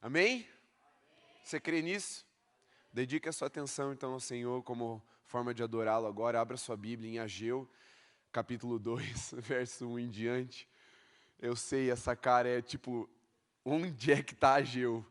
Amém? Você crê nisso? Dedique a sua atenção então ao Senhor como forma de adorá-lo agora. Abra sua Bíblia em Ageu, capítulo 2, verso 1 em diante. Eu sei, essa cara é tipo, onde é que está Ageu?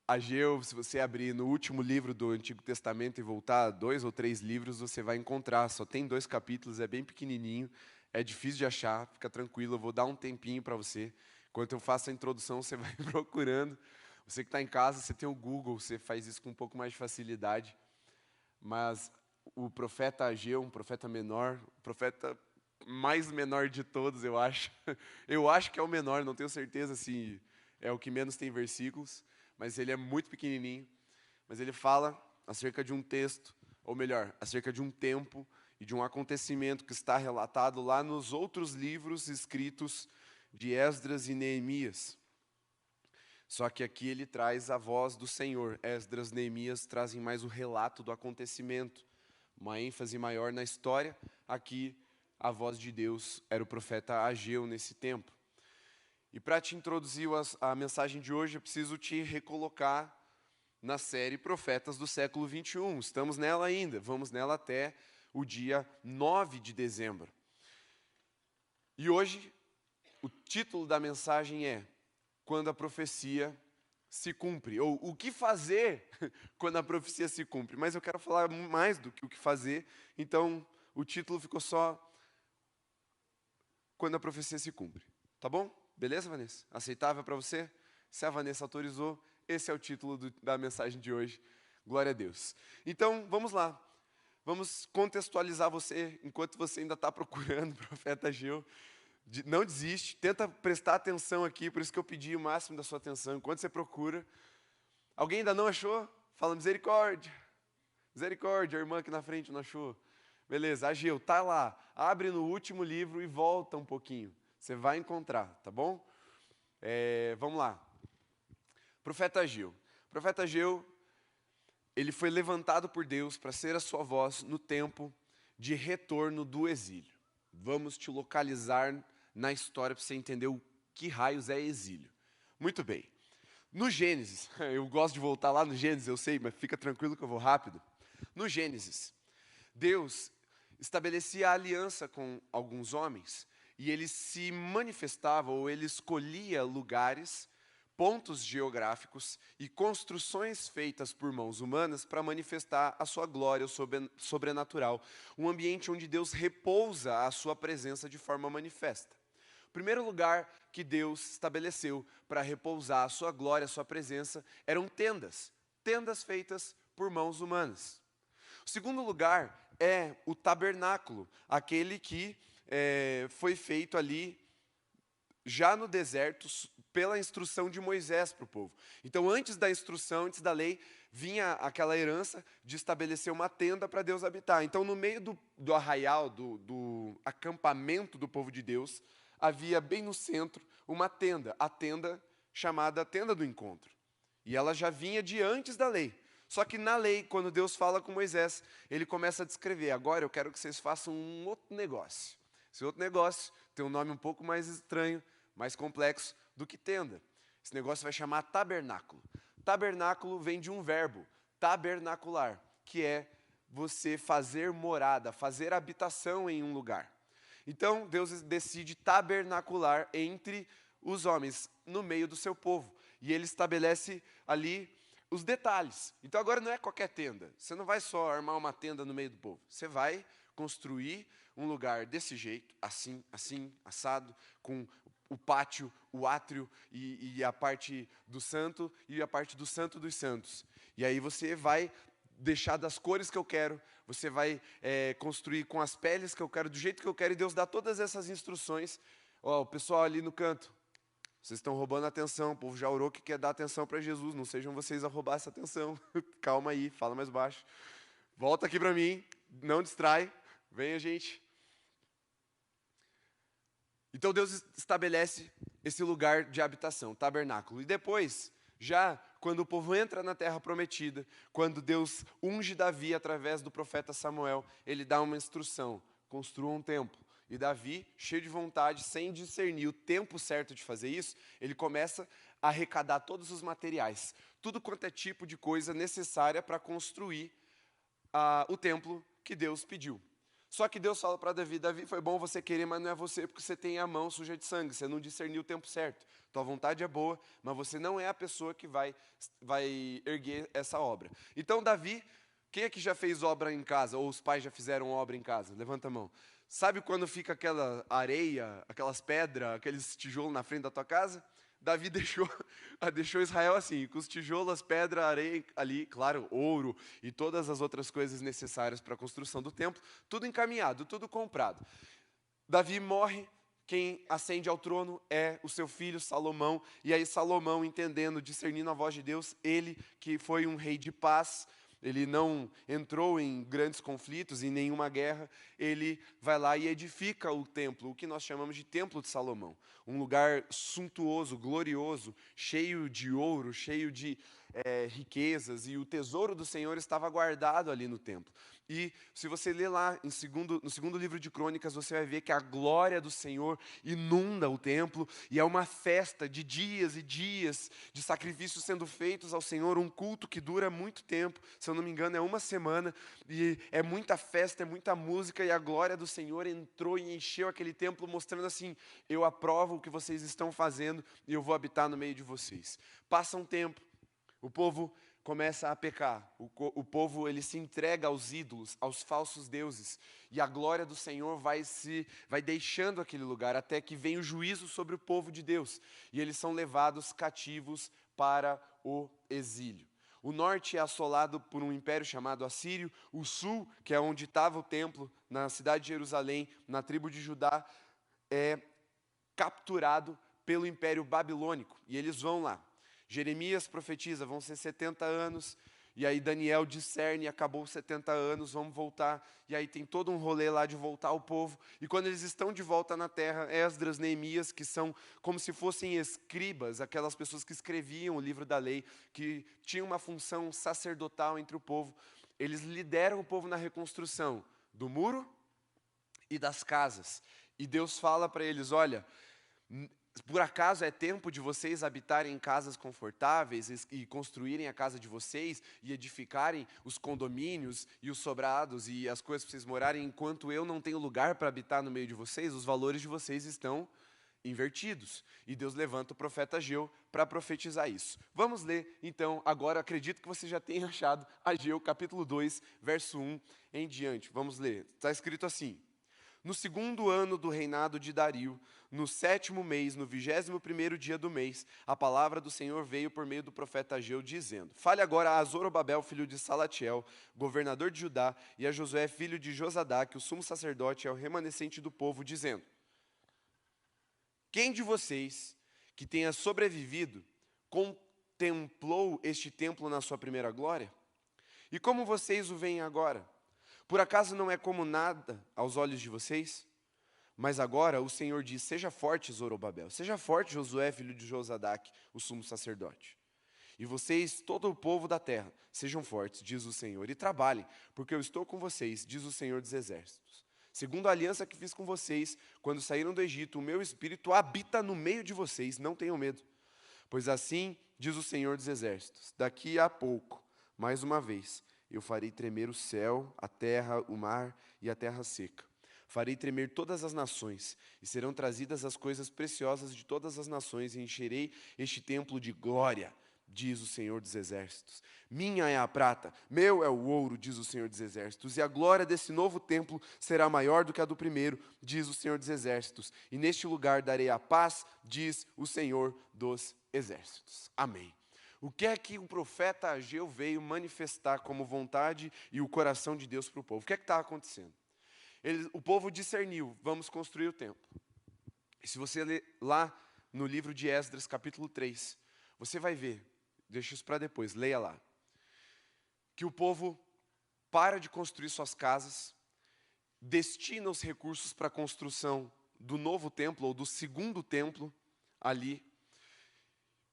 Ageu, se você abrir no último livro do Antigo Testamento e voltar 2 ou 3 livros, você vai encontrar. Só tem 2 capítulos, é bem pequenininho, é difícil de achar, fica tranquilo, eu vou dar um tempinho para você. Enquanto eu faço a introdução, você vai procurando. Você que está em casa, você tem o Google, você faz isso com um pouco mais de facilidade. Mas o profeta Ageu, um profeta menor, o profeta mais menor de todos, eu acho. Eu acho que é o menor, não tenho certeza se é o que menos tem versículos, mas ele é muito pequenininho. Mas ele fala acerca de um texto, ou melhor, acerca de um tempo e de um acontecimento que está relatado lá nos outros livros escritos de Esdras e Neemias. Só que aqui ele traz a voz do Senhor. Esdras e Neemias trazem mais o relato do acontecimento, uma ênfase maior na história. Aqui a voz de Deus era o profeta Ageu nesse tempo. E para te introduzir a mensagem de hoje, eu preciso te recolocar na série Profetas do século 21. Estamos nela ainda, vamos nela até o dia 9 de dezembro. E hoje, o título da mensagem é Quando a profecia se cumpre, ou o que fazer quando a profecia se cumpre. Mas eu quero falar mais do que o que fazer, então o título ficou só Quando a profecia se cumpre. Tá bom? Beleza, Vanessa? Aceitável para você? Se a Vanessa autorizou, esse é o título da mensagem de hoje. Glória a Deus. Então, vamos lá. Vamos contextualizar você, enquanto você ainda está procurando o profeta Ageu. Não desiste, tenta prestar atenção aqui, por isso que eu pedi o máximo da sua atenção. Enquanto você procura, alguém ainda não achou? Fala misericórdia. Misericórdia, a irmã aqui na frente não achou. Beleza, Ageu, tá lá. Abre no último livro e volta um pouquinho. Você vai encontrar, tá bom? Vamos lá. Profeta Ageu. Profeta Ageu, ele foi levantado por Deus para ser a sua voz no tempo de retorno do exílio. Vamos te localizar na história para você entender o que raios é exílio. Muito bem. No Gênesis, eu gosto de voltar lá no Gênesis, eu sei, mas fica tranquilo que eu vou rápido. No Gênesis, Deus estabelecia aliança com alguns homens e ele se manifestava ou ele escolhia lugares, pontos geográficos e construções feitas por mãos humanas para manifestar a sua glória sobrenatural, um ambiente onde Deus repousa a sua presença de forma manifesta. O primeiro lugar que Deus estabeleceu para repousar a sua glória, a sua presença, eram tendas, tendas feitas por mãos humanas. O segundo lugar é o tabernáculo, aquele que foi feito ali já no deserto pela instrução de Moisés para o povo. Então, antes da instrução, antes da lei, vinha aquela herança de estabelecer uma tenda para Deus habitar. Então, no meio do arraial, do acampamento do povo de Deus, havia bem no centro uma tenda, a tenda chamada Tenda do Encontro. E ela já vinha de antes da lei. Só que na lei, quando Deus fala com Moisés, ele começa a descrever: agora eu quero que vocês façam um outro negócio. Esse outro negócio tem um nome um pouco mais estranho, mais complexo do que tenda. Esse negócio vai chamar tabernáculo. Tabernáculo vem de um verbo, tabernacular, que é você fazer morada, fazer habitação em um lugar. Então, Deus decide tabernacular entre os homens, no meio do seu povo. E ele estabelece ali os detalhes. Então, agora não é qualquer tenda. Você não vai só armar uma tenda no meio do povo. Você vai construir um lugar desse jeito, assim, assim, assado, com o pátio, o átrio e a parte do santo e a parte do santo dos santos. E aí você vai deixar das cores que eu quero, você vai construir com as peles que eu quero, do jeito que eu quero, e Deus dá todas essas instruções. Ó, o pessoal ali no canto, vocês estão roubando a atenção, o povo já orou que quer dar atenção para Jesus, não sejam vocês a roubar essa atenção. Calma aí, fala mais baixo. Volta aqui para mim, não distrai, venha gente. Então Deus estabelece esse lugar de habitação, tabernáculo. E depois, já quando o povo entra na terra prometida, quando Deus unge Davi através do profeta Samuel, ele dá uma instrução: construa um templo. E Davi, cheio de vontade, sem discernir o tempo certo de fazer isso, ele começa arrecadar todos os materiais, tudo quanto é tipo de coisa necessária para construir o templo que Deus pediu. Só que Deus fala para Davi: Davi, foi bom você querer, mas não é você, porque você tem a mão suja de sangue, você não discerniu o tempo certo. Tua vontade é boa, mas você não é a pessoa que vai erguer essa obra. Então Davi, quem é que já fez obra em casa, ou os pais já fizeram obra em casa? Levanta a mão. Sabe quando fica aquela areia, aquelas pedras, aqueles tijolos na frente da tua casa? Davi deixou Israel assim, com os tijolos, as pedras, areia ali, claro, ouro e todas as outras coisas necessárias para a construção do templo, tudo encaminhado, tudo comprado. Davi morre, quem ascende ao trono é o seu filho Salomão, e aí Salomão, entendendo, discernindo a voz de Deus, ele que foi um rei de paz, ele não entrou em grandes conflitos, em nenhuma guerra, ele vai lá e edifica o templo, o que nós chamamos de Templo de Salomão. Um lugar suntuoso, glorioso, cheio de ouro, cheio de riquezas, e o tesouro do Senhor estava guardado ali no templo. E se você ler lá no segundo livro de Crônicas, você vai ver que a glória do Senhor inunda o templo, e é uma festa de dias e dias, de sacrifícios sendo feitos ao Senhor, um culto que dura muito tempo, se eu não me engano é uma semana, e é muita festa, é muita música, e a glória do Senhor entrou e encheu aquele templo, mostrando assim: eu aprovo o que vocês estão fazendo, e eu vou habitar no meio de vocês. Passa um tempo, o povo começa a pecar, o povo ele se entrega aos ídolos, aos falsos deuses, e a glória do Senhor vai deixando aquele lugar, até que vem o juízo sobre o povo de Deus, e eles são levados cativos para o exílio. O norte é assolado por um império chamado Assírio, o sul, que é onde estava o templo, na cidade de Jerusalém, na tribo de Judá, é capturado pelo império babilônico, e eles vão lá. Jeremias profetiza, vão ser 70 anos, e aí Daniel discerne, acabou os 70 anos, vamos voltar, e aí tem todo um rolê lá de voltar o povo, e quando eles estão de volta na terra, Esdras, Neemias, que são como se fossem escribas, aquelas pessoas que escreviam o livro da lei, que tinham uma função sacerdotal entre o povo, eles lideram o povo na reconstrução do muro e das casas, e Deus fala para eles: olha, por acaso é tempo de vocês habitarem em casas confortáveis e construírem a casa de vocês e edificarem os condomínios e os sobrados e as coisas para vocês morarem, enquanto eu não tenho lugar para habitar no meio de vocês? Os valores de vocês estão invertidos. E Deus levanta o profeta Ageu para profetizar isso. Vamos ler, então, agora, acredito que você já tenha achado Ageu, capítulo 2, verso 1 em diante. Vamos ler. Está escrito assim: no segundo ano do reinado de Dario, no 7º mês, no 21º dia do mês, a palavra do Senhor veio por meio do profeta Ageu, dizendo: fale agora a Zorobabel, filho de Salatiel, governador de Judá, e a Josué, filho de Josadaque, o sumo sacerdote, e ao remanescente do povo, dizendo: quem de vocês que tenha sobrevivido contemplou este templo na sua primeira glória? E como vocês o veem agora? Por acaso não é como nada aos olhos de vocês? Mas agora o Senhor diz: seja forte, Zorobabel, seja forte, Josué, filho de Josadaque, o sumo sacerdote. E vocês, todo o povo da terra, sejam fortes, diz o Senhor, e trabalhem, porque eu estou com vocês, diz o Senhor dos Exércitos. Segundo a aliança que fiz com vocês, quando saíram do Egito, o meu espírito habita no meio de vocês, não tenham medo. Pois assim diz o Senhor dos Exércitos: daqui a pouco, mais uma vez, eu farei tremer o céu, a terra, o mar e a terra seca. Farei tremer todas as nações, e serão trazidas as coisas preciosas de todas as nações, e encherei este templo de glória, diz o Senhor dos Exércitos. Minha é a prata, meu é o ouro, diz o Senhor dos Exércitos, e a glória desse novo templo será maior do que a do primeiro, diz o Senhor dos Exércitos. E neste lugar darei a paz, diz o Senhor dos Exércitos. Amém. O que é que o profeta Ageu veio manifestar como vontade e o coração de Deus para o povo? O que é que estava acontecendo? O povo discerniu: vamos construir o templo. E se você ler lá no livro de Esdras, capítulo 3, você vai ver, deixa isso para depois, leia lá, que o povo para de construir suas casas, destina os recursos para a construção do novo templo, ou do segundo templo, ali.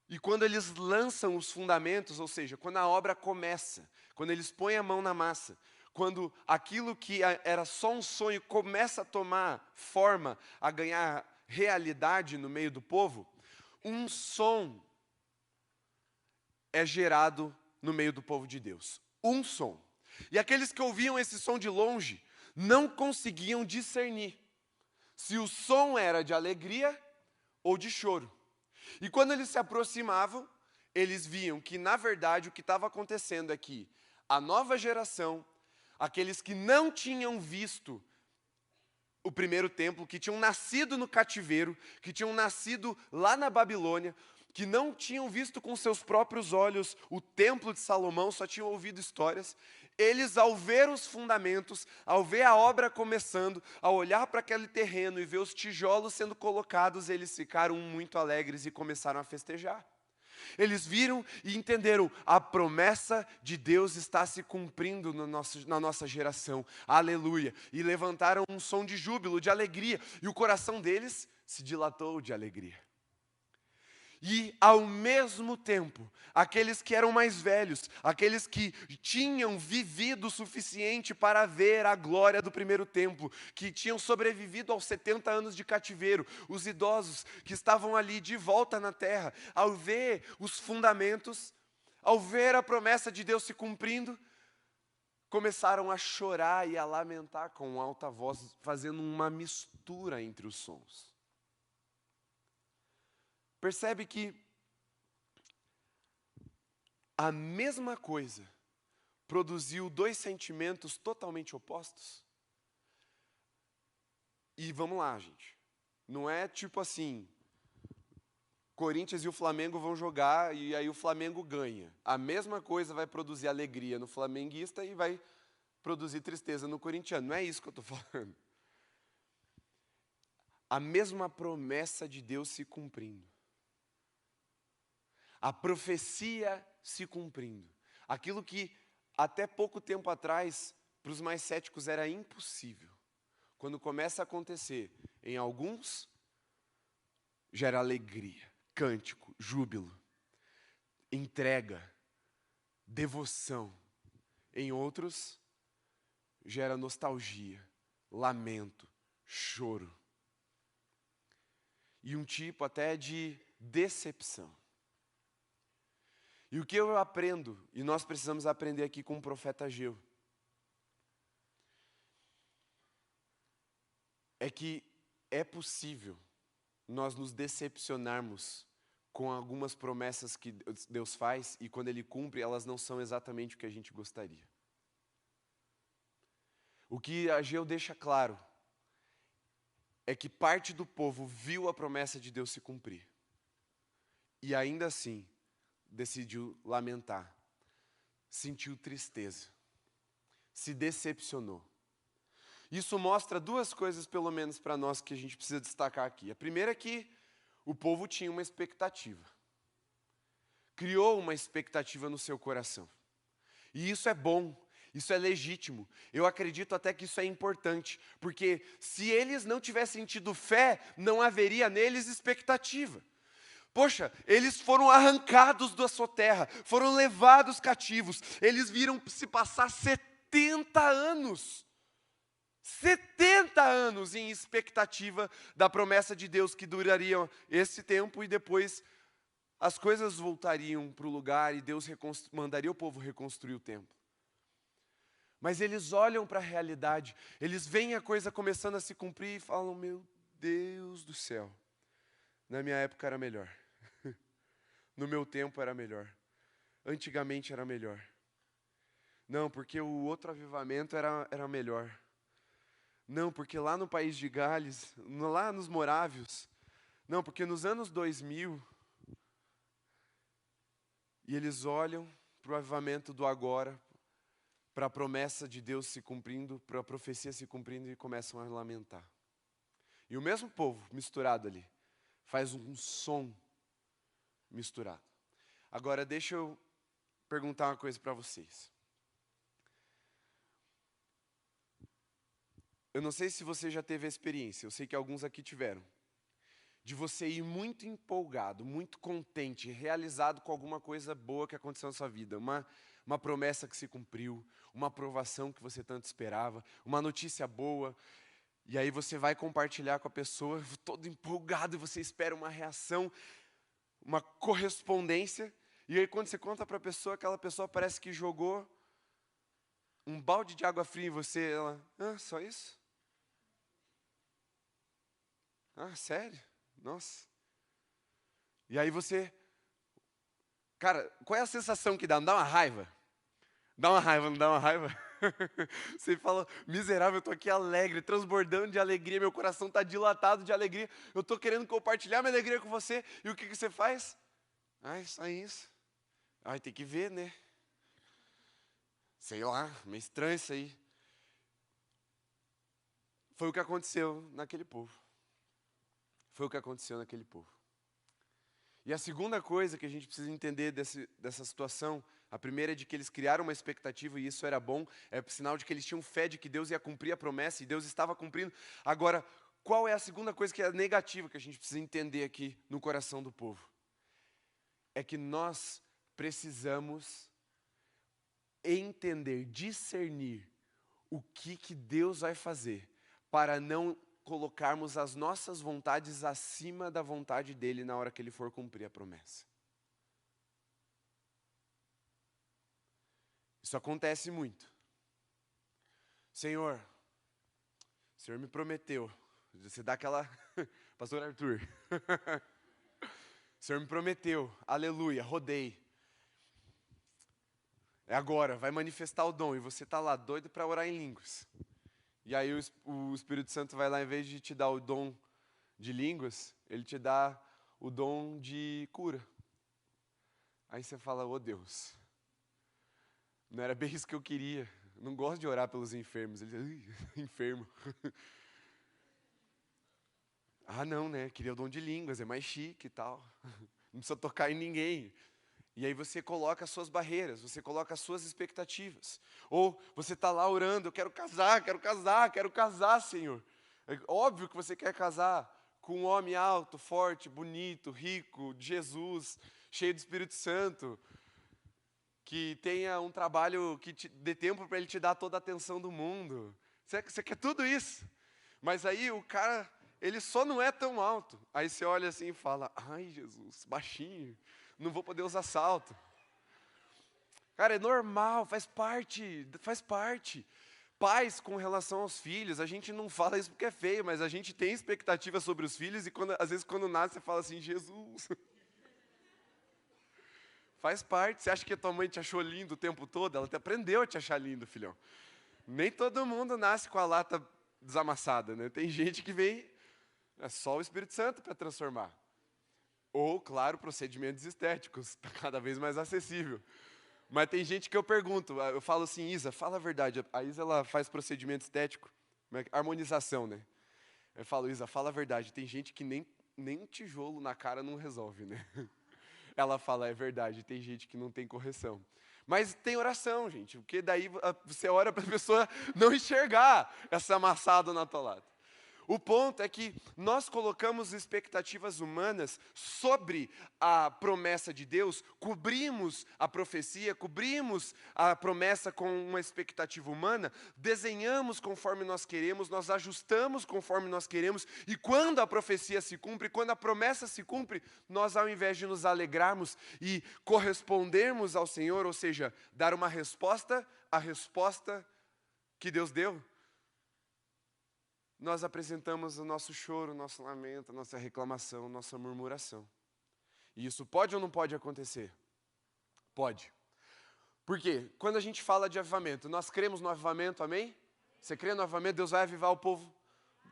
E quando eles lançam os fundamentos, ou seja, quando a obra começa, quando eles põem a mão na massa, quando aquilo que era só um sonho começa a tomar forma, a ganhar realidade no meio do povo, um som é gerado no meio do povo de Deus. Um som. E aqueles que ouviam esse som de longe não conseguiam discernir se o som era de alegria ou de choro. E quando eles se aproximavam, eles viam que, na verdade, o que estava acontecendo é que a nova geração, aqueles que não tinham visto o primeiro templo, que tinham nascido no cativeiro, que tinham nascido lá na Babilônia, que não tinham visto com seus próprios olhos o templo de Salomão, só tinham ouvido histórias, eles, ao ver os fundamentos, ao ver a obra começando, ao olhar para aquele terreno e ver os tijolos sendo colocados, eles ficaram muito alegres e começaram a festejar. Eles viram e entenderam, a promessa de Deus está se cumprindo na nossa geração, aleluia, e levantaram um som de júbilo, de alegria, e o coração deles se dilatou de alegria. E, ao mesmo tempo, aqueles que eram mais velhos, aqueles que tinham vivido o suficiente para ver a glória do primeiro templo, que tinham sobrevivido aos 70 anos de cativeiro, os idosos que estavam ali de volta na terra, ao ver os fundamentos, ao ver a promessa de Deus se cumprindo, começaram a chorar e a lamentar com alta voz, fazendo uma mistura entre os sons. Percebe que a mesma coisa produziu dois sentimentos totalmente opostos? E vamos lá, gente. Não é tipo assim, Corinthians e o Flamengo vão jogar e aí o Flamengo ganha. A mesma coisa vai produzir alegria no flamenguista e vai produzir tristeza no corintiano. Não é isso que eu estou falando. A mesma promessa de Deus se cumprindo. A profecia se cumprindo. Aquilo que até pouco tempo atrás, para os mais céticos, era impossível. Quando começa a acontecer, em alguns, gera alegria, cântico, júbilo, entrega, devoção. Em outros, gera nostalgia, lamento, choro. E um tipo até de decepção. E o que eu aprendo, e nós precisamos aprender aqui com o profeta Ageu, é que é possível nós nos decepcionarmos com algumas promessas que Deus faz e quando Ele cumpre, elas não são exatamente o que a gente gostaria. O que Ageu deixa claro é que parte do povo viu a promessa de Deus se cumprir e ainda assim decidiu lamentar, sentiu tristeza, se decepcionou. Isso mostra duas coisas, pelo menos para nós, que a gente precisa destacar aqui. A primeira é que o povo tinha uma expectativa. Criou uma expectativa no seu coração. E isso é bom, isso é legítimo. Eu acredito até que isso é importante, porque se eles não tivessem tido fé, não haveria neles expectativa. Poxa, eles foram arrancados da sua terra, foram levados cativos, eles viram se passar 70 anos. 70 anos em expectativa da promessa de Deus que duraria esse tempo e depois as coisas voltariam para o lugar e Deus mandaria o povo reconstruir o templo. Mas eles olham para a realidade, eles veem a coisa começando a se cumprir e falam, meu Deus do céu, na minha época era melhor. No meu tempo era melhor. Antigamente era melhor. Não, porque o outro avivamento era melhor. Não, porque lá no país de Gales, lá nos Morávios. Não, porque nos anos 2000. E eles olham para o avivamento do agora, para a promessa de Deus se cumprindo, para a profecia se cumprindo e começam a lamentar. E o mesmo povo misturado ali faz um som misturado. Agora deixa eu perguntar uma coisa para vocês. Eu não sei se você já teve a experiência, eu sei que alguns aqui tiveram, de você ir muito empolgado, muito contente, realizado com alguma coisa boa que aconteceu na sua vida, uma promessa que se cumpriu, uma aprovação que você tanto esperava, uma notícia boa, e aí você vai compartilhar com a pessoa, todo empolgado, e você espera uma reação, uma correspondência, E aí quando você conta para a pessoa, aquela pessoa parece que jogou um balde de água fria em você. Ela, só isso? Sério? Nossa. E aí você... Cara, qual é a sensação que dá? Não dá uma raiva? Dá uma raiva, não dá uma raiva? Você fala, miserável, eu tô aqui alegre, transbordando de alegria, meu coração está dilatado de alegria, eu tô querendo compartilhar minha alegria com você, e o que você faz? Só isso. Tem que ver, né? Sei lá, meio estranho isso aí. Foi o que aconteceu naquele povo. Foi o que aconteceu naquele povo. E a segunda coisa que a gente precisa entender dessa situação, a primeira é de que eles criaram uma expectativa e isso era bom, é sinal de que eles tinham fé de que Deus ia cumprir a promessa e Deus estava cumprindo. Agora, qual é a segunda coisa que é negativa que a gente precisa entender aqui no coração do povo? É que nós precisamos entender, discernir o que Deus vai fazer para não colocarmos as nossas vontades acima da vontade dele na hora que ele for cumprir a promessa. Isso acontece muito. Senhor me prometeu. Você dá aquela... Pastor Arthur. Senhor me prometeu. Aleluia, rodei. É agora, vai manifestar o dom. E você está lá doido para orar em línguas. E aí o Espírito Santo vai lá, em vez de te dar o dom de línguas, ele te dá o dom de cura. Aí você fala, Deus, não era bem isso que eu queria. Não gosto de orar pelos enfermos. Ele diz, enfermo. Não, né? Queria o dom de línguas, é mais chique e tal. Não precisa tocar em ninguém. E aí você coloca as suas barreiras, você coloca as suas expectativas. Ou você está lá orando, eu quero casar, Senhor. É óbvio que você quer casar com um homem alto, forte, bonito, rico, de Jesus, cheio do Espírito Santo, que tenha um trabalho que te dê tempo para ele te dar toda a atenção do mundo. Você quer tudo isso. Mas aí o cara, ele só não é tão alto. Aí você olha assim e fala, Jesus, baixinho. Não vou poder usar salto. Cara, é normal, faz parte. Pais com relação aos filhos, a gente não fala isso porque é feio, mas a gente tem expectativa sobre os filhos e às vezes quando nasce você fala assim, Jesus. Faz parte. Você acha que a tua mãe te achou lindo o tempo todo? Ela te aprendeu a te achar lindo, filhão. Nem todo mundo nasce com a lata desamassada, né? Tem gente que vem, é só o Espírito Santo para transformar. Ou, claro, procedimentos estéticos, está cada vez mais acessível. Mas tem gente que eu pergunto, eu falo assim, Isa, fala a verdade. A Isa, ela faz procedimento estético, harmonização, né? Eu falo, Isa, fala a verdade. Tem gente que nem tijolo na cara não resolve, né? Ela fala, é verdade, tem gente que não tem correção. Mas tem oração, gente, porque daí você ora para a pessoa não enxergar essa amassada na tua lata. O ponto é que nós colocamos expectativas humanas sobre a promessa de Deus, cobrimos a profecia, cobrimos a promessa com uma expectativa humana, desenhamos conforme nós queremos, nós ajustamos conforme nós queremos, e quando a profecia se cumpre, quando a promessa se cumpre, nós ao invés de nos alegrarmos e correspondermos ao Senhor, ou seja, dar uma resposta à resposta que Deus deu, nós apresentamos o nosso choro, o nosso lamento, a nossa reclamação, a nossa murmuração. E isso pode ou não pode acontecer? Pode. Por quê? Quando a gente fala de avivamento, nós cremos no avivamento, amém? Você crê no avivamento? Deus vai avivar o povo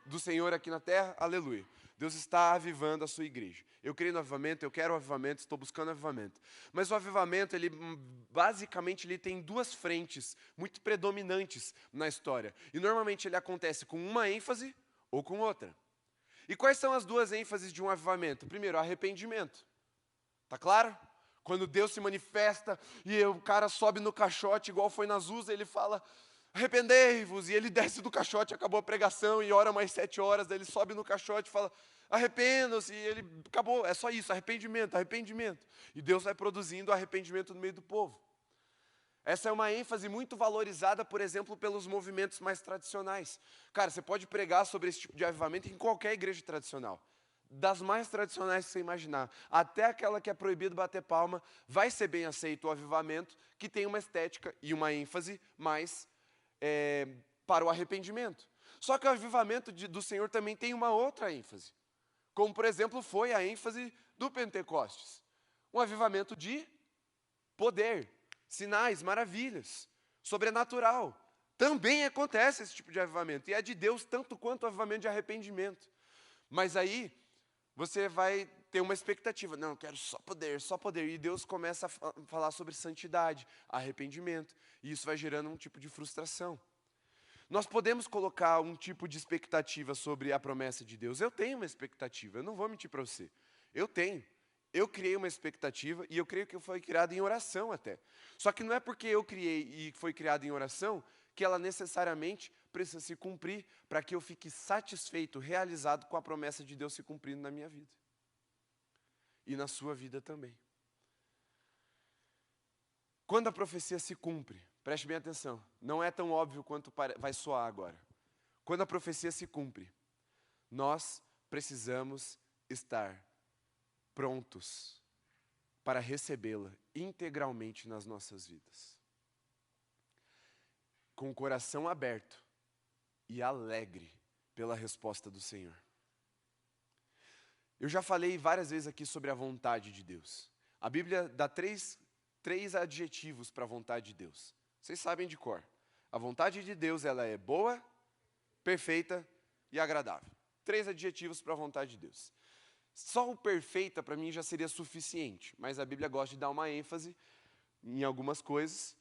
do Senhor aqui na terra? Aleluia. Deus está avivando a sua igreja. Eu creio no avivamento, eu quero o avivamento, estou buscando avivamento. Mas o avivamento, basicamente, ele tem duas frentes muito predominantes na história. E normalmente ele acontece com uma ênfase ou com outra. E quais são as duas ênfases de um avivamento? Primeiro, arrependimento. Tá claro? Quando Deus se manifesta e o cara sobe no caixote, igual foi na Azusa, ele fala, arrependei-vos, e ele desce do caixote, acabou a pregação, e ora mais 7 horas, daí ele sobe no caixote e fala, arrependam-se, e ele, acabou, é só isso, arrependimento. E Deus vai produzindo arrependimento no meio do povo. Essa é uma ênfase muito valorizada, por exemplo, pelos movimentos mais tradicionais. Cara, você pode pregar sobre esse tipo de avivamento em qualquer igreja tradicional. das mais tradicionais que você imaginar, até aquela que é proibido bater palma, vai ser bem aceito o avivamento, que tem uma estética e uma ênfase mais para o arrependimento. Só que o avivamento do Senhor também tem uma outra ênfase, como por exemplo foi a ênfase do Pentecostes, um avivamento de poder, sinais, maravilhas, sobrenatural. Também acontece esse tipo de avivamento, e é de Deus tanto quanto o avivamento de arrependimento. Mas aí você vai ter uma expectativa, não, eu quero só poder, e Deus começa a falar sobre santidade, arrependimento, e isso vai gerando um tipo de frustração. Nós podemos colocar um tipo de expectativa sobre a promessa de Deus. Eu tenho uma expectativa, eu não vou mentir para você. Eu tenho. Eu criei uma expectativa e eu creio que foi criada em oração até. Só que não é porque eu criei e foi criada em oração que ela necessariamente precisa se cumprir para que eu fique satisfeito, realizado com a promessa de Deus se cumprindo na minha vida. E na sua vida também. Quando a profecia se cumpre, preste bem atenção, não é tão óbvio quanto vai soar agora. Quando a profecia se cumpre, nós precisamos estar prontos para recebê-la integralmente nas nossas vidas. Com o coração aberto e alegre pela resposta do Senhor. Eu já falei várias vezes aqui sobre a vontade de Deus. A Bíblia dá três adjetivos para a vontade de Deus. Vocês sabem de cor. A vontade de Deus, ela é boa, perfeita e agradável. 3 adjetivos para a vontade de Deus. Só o perfeita para mim já seria suficiente, mas a Bíblia gosta de dar uma ênfase em algumas coisas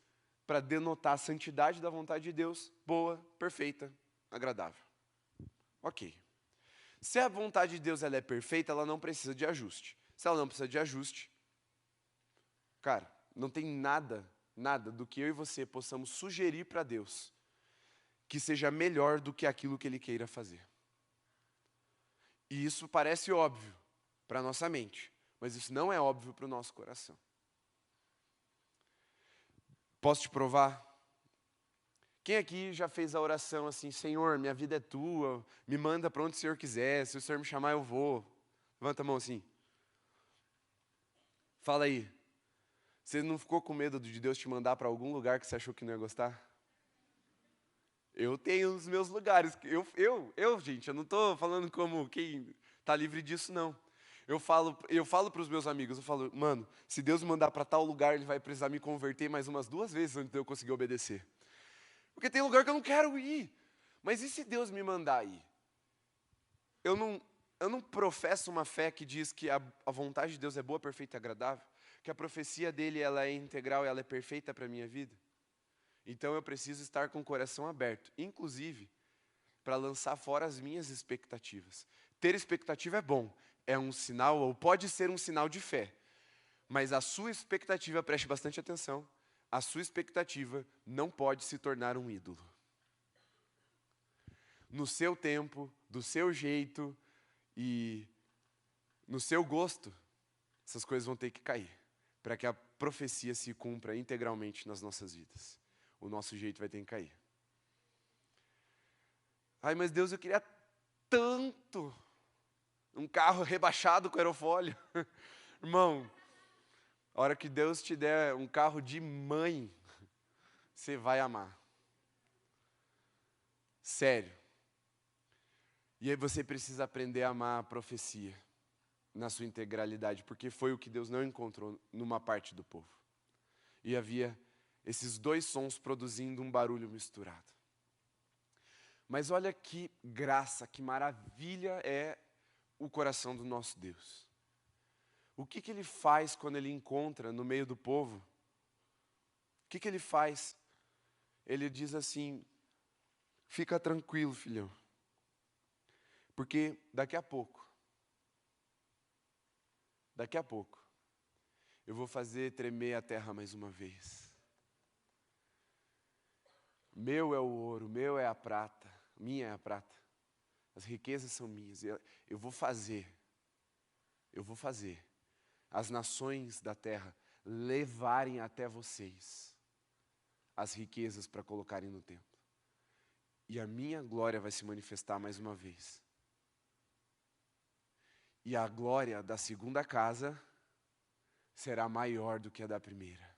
para denotar a santidade da vontade de Deus, boa, perfeita, agradável. Ok. Se a vontade de Deus ela é perfeita, ela não precisa de ajuste. Se ela não precisa de ajuste, cara, não tem nada do que eu e você possamos sugerir para Deus que seja melhor do que aquilo que Ele queira fazer. E isso parece óbvio para a nossa mente, mas isso não é óbvio para o nosso coração. Posso te provar? Quem aqui já fez a oração assim, Senhor, minha vida é tua, me manda para onde o Senhor quiser, se o Senhor me chamar eu vou. Levanta a mão assim. Fala aí. Você não ficou com medo de Deus te mandar para algum lugar que você achou que não ia gostar? Eu tenho os meus lugares. Gente, eu não estou falando como quem está livre disso, não. Eu falo para os meus amigos, eu falo, mano, se Deus me mandar para tal lugar, Ele vai precisar me converter mais umas 2 vezes antes de eu conseguir obedecer. Porque tem lugar que eu não quero ir. Mas e se Deus me mandar ir? Eu não professo uma fé que diz que a vontade de Deus é boa, perfeita e agradável, que a profecia dele ela é integral e ela é perfeita para a minha vida. Então eu preciso estar com o coração aberto, inclusive para lançar fora as minhas expectativas. Ter expectativa é bom, é um sinal, ou pode ser um sinal de fé. Mas a sua expectativa, preste bastante atenção, a sua expectativa não pode se tornar um ídolo. No seu tempo, do seu jeito e no seu gosto, essas coisas vão ter que cair, para que a profecia se cumpra integralmente nas nossas vidas. O nosso jeito vai ter que cair. Ai, mas Deus, eu queria tanto um carro rebaixado com aerofólio. Irmão, a hora que Deus te der um carro de mãe, você vai amar. Sério. E aí você precisa aprender a amar a profecia na sua integralidade, porque foi o que Deus não encontrou numa parte do povo. E havia esses 2 sons produzindo um barulho misturado. Mas olha que graça, que maravilha é o coração do nosso Deus. O que Ele faz quando Ele encontra no meio do povo? O que Ele faz? Ele diz assim, fica tranquilo, filhão. Porque daqui a pouco, eu vou fazer tremer a terra mais uma vez. Meu é o ouro, meu é a prata, minha é a prata. As riquezas são minhas. Eu vou fazer as nações da terra levarem até vocês as riquezas para colocarem no templo. E a minha glória vai se manifestar mais uma vez. E a glória da segunda casa será maior do que a da primeira.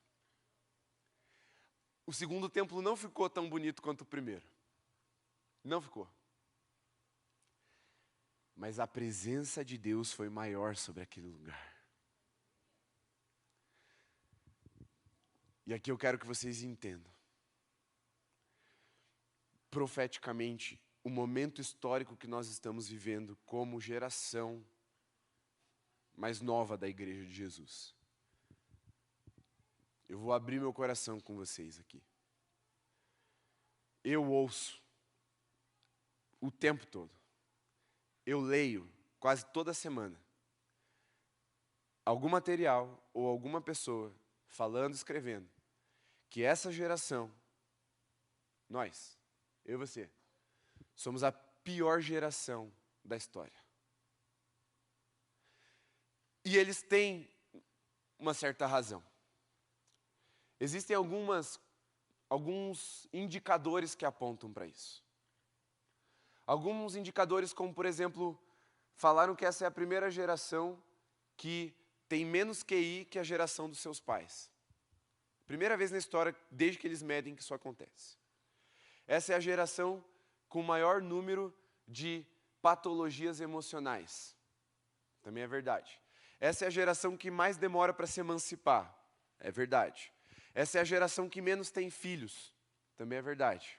O segundo templo não ficou tão bonito quanto o primeiro. Não ficou. Mas a presença de Deus foi maior sobre aquele lugar. E aqui eu quero que vocês entendam. Profeticamente, o momento histórico que nós estamos vivendo como geração mais nova da Igreja de Jesus. Eu vou abrir meu coração com vocês aqui. Eu ouço o tempo todo. Eu leio quase toda semana algum material ou alguma pessoa falando, escrevendo, que essa geração, nós, eu e você, somos a pior geração da história. E eles têm uma certa razão. Existem alguns indicadores que apontam para isso. Alguns indicadores como, por exemplo, falaram que essa é a primeira geração que tem menos QI que a geração dos seus pais. Primeira vez na história, desde que eles medem, que isso acontece. Essa é a geração com maior número de patologias emocionais. Também é verdade. Essa é a geração que mais demora para se emancipar. É verdade. Essa é a geração que menos tem filhos. Também é verdade.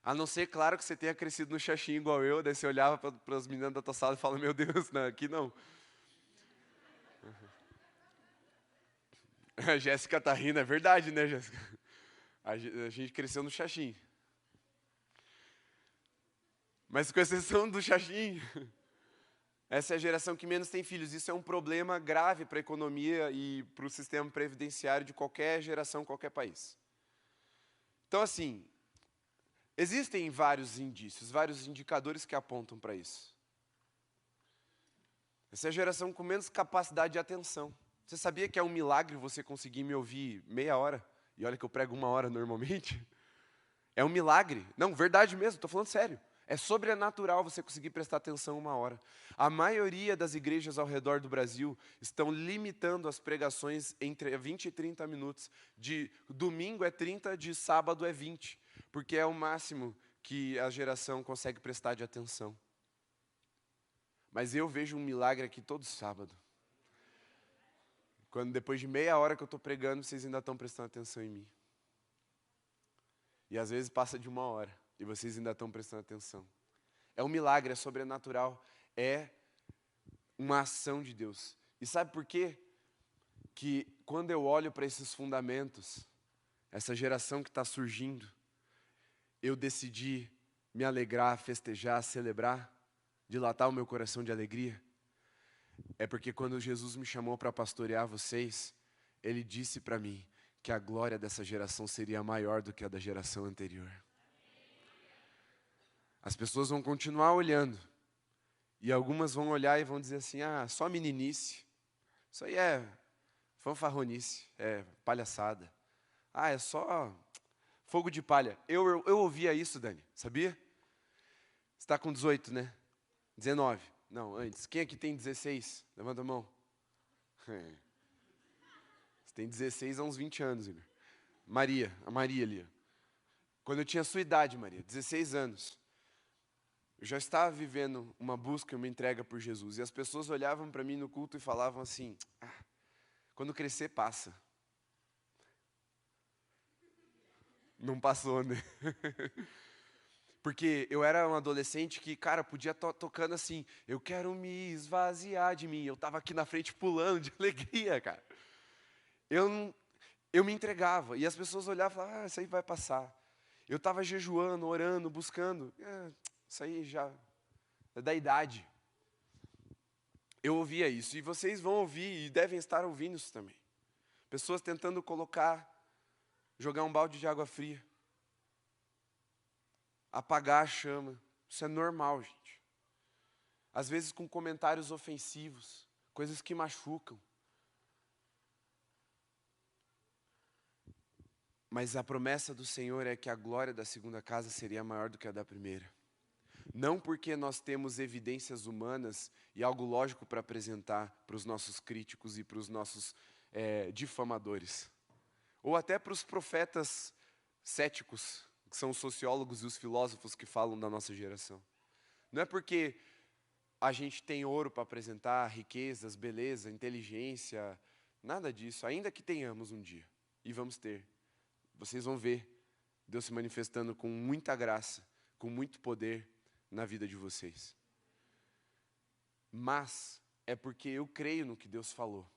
A não ser, claro, que você tenha crescido no Xaxim igual eu, daí você olhava para as meninas da tua sala e fala, meu Deus, não, aqui não. A Jéssica tá rindo, é verdade, né, Jéssica? A gente cresceu no Xaxim. Mas com exceção do Xaxim, essa é a geração que menos tem filhos. Isso é um problema grave para a economia e para o sistema previdenciário de qualquer geração, qualquer país. Então, assim, existem vários indícios, vários indicadores que apontam para isso. Essa é a geração com menos capacidade de atenção. Você sabia que é um milagre você conseguir me ouvir meia hora? E olha que eu prego 1 hora normalmente. É um milagre. Não, verdade mesmo, estou falando sério. É sobrenatural você conseguir prestar atenção 1 hora. A maioria das igrejas ao redor do Brasil estão limitando as pregações entre 20 e 30 minutos. De domingo é 30, de sábado é 20. Porque é o máximo que a geração consegue prestar de atenção. Mas eu vejo um milagre aqui todo sábado. Quando depois de meia hora que eu estou pregando, vocês ainda estão prestando atenção em mim. E às vezes passa de 1 hora e vocês ainda estão prestando atenção. É um milagre, é sobrenatural, é uma ação de Deus. E sabe por quê? Que quando eu olho para esses fundamentos, essa geração que está surgindo, eu decidi me alegrar, festejar, celebrar, dilatar o meu coração de alegria. É porque quando Jesus me chamou para pastorear vocês, Ele disse para mim que a glória dessa geração seria maior do que a da geração anterior. As pessoas vão continuar olhando, e algumas vão olhar e vão dizer assim, só meninice, isso aí é fanfarronice, é palhaçada. É só fogo de palha. Eu ouvia isso, Dani, sabia? Você está com 18, né? 19. Não, antes. Quem aqui tem 16? Levanta a mão. Você tem 16 há uns 20 anos, Igor. A Maria ali. Quando eu tinha a sua idade, Maria, 16 anos, eu já estava vivendo uma busca, uma entrega por Jesus. E as pessoas olhavam para mim no culto e falavam assim, quando crescer, passa. Não passou, né? Porque eu era um adolescente que, cara, podia estar tocando assim, eu quero me esvaziar de mim. Eu estava aqui na frente pulando de alegria, cara. Eu me entregava. E as pessoas olhavam e falavam, isso aí vai passar. Eu estava jejuando, orando, buscando. Isso aí já é da idade. Eu ouvia isso. E vocês vão ouvir e devem estar ouvindo isso também. Pessoas tentando jogar um balde de água fria. Apagar a chama. Isso é normal, gente. Às vezes com comentários ofensivos, coisas que machucam. Mas a promessa do Senhor é que a glória da segunda casa seria maior do que a da primeira. Não porque nós temos evidências humanas e algo lógico para apresentar para os nossos críticos e para os nossos difamadores. Ou até para os profetas céticos, que são os sociólogos e os filósofos que falam da nossa geração. Não é porque a gente tem ouro para apresentar, riquezas, beleza, inteligência, nada disso, ainda que tenhamos um dia, e vamos ter. Vocês vão ver Deus se manifestando com muita graça, com muito poder na vida de vocês. Mas é porque eu creio no que Deus falou.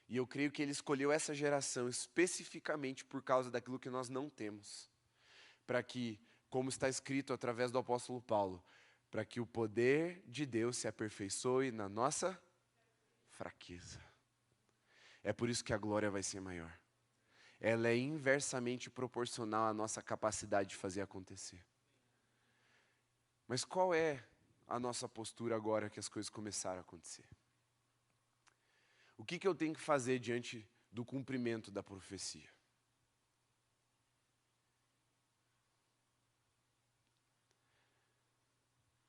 E eu creio que Ele escolheu essa geração especificamente por causa daquilo que nós não temos. Para que, como está escrito através do apóstolo Paulo, para que o poder de Deus se aperfeiçoe na nossa fraqueza. É por isso que a glória vai ser maior. Ela é inversamente proporcional à nossa capacidade de fazer acontecer. Mas qual é a nossa postura agora que as coisas começaram a acontecer? O que eu tenho que fazer diante do cumprimento da profecia?